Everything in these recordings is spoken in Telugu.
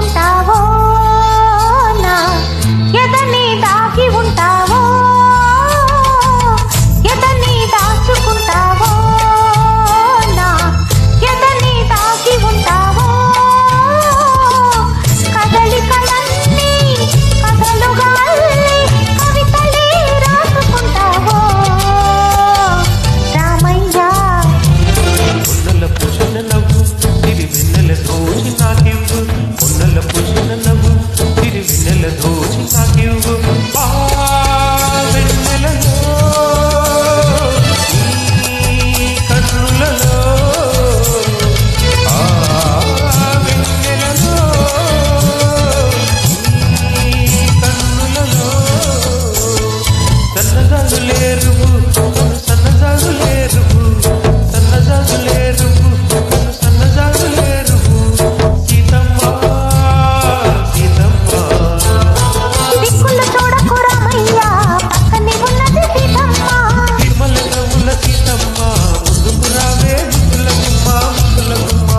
దాచుకుంటావో నా ఎదని దాగి ఉంటావో ఎదని దాచుకుంటావో నా ఎదని దాగి ఉంటావో కదలికలన్నీ కథలుగా అల్లి కవితలే రాసుకుంటావో రామయ్య ఉన్నల పుషన నవ్వు తిరి వెన్నెల దోచి నాకివ్వు ఉన్నల పుషన నవ్వు తిరి వెన్నెల దోచి నాకివ్వు ఆ వెన్నెలలో ఈ కన్నులలో ఆ వెన్నెలలో ఈ కన్నులలో సన్నజాజులేరు సన్నజాజులేరు సన్నజాజులేరు సన్నజాజులేరు సీతమ్మ సీతమ్మ దిక్కులు చూడకు రామయ్య పక్కనే ఉన్నది సీతమ్మ తిరుమల నవ్వుల సీతమ్మ ముందుకు రావే ముద్దులమ్మ ముద్దులమ్మ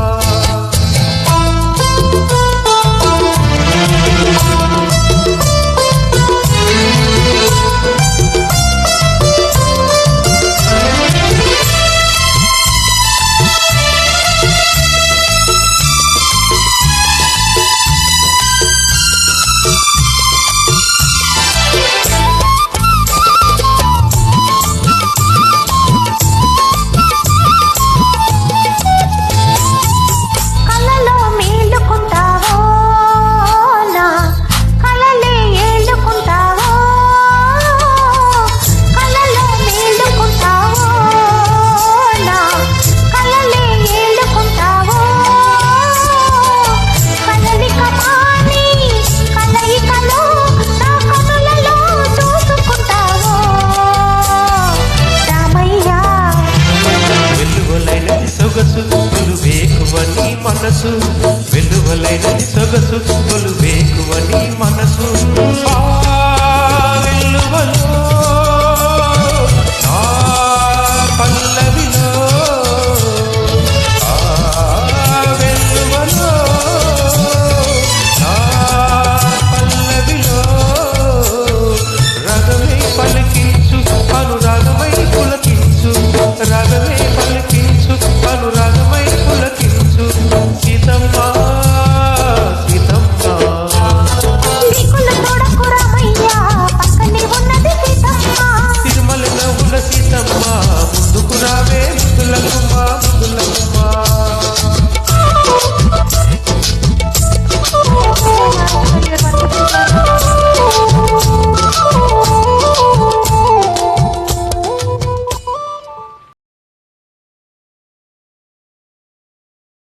కలలో మేలుకుంటావో నా కలలే ఏలుకుంటావో కలలో మేలుకుంటావో నా కలలే ఏలుకుంటావో కదలిక మాని కలయికలో నా కనులలో చూసుకుంటావో రామయ్య వెలువలైనది సొగసు వెలువేకువ నీ మనసు వెలువలైనది సొగసు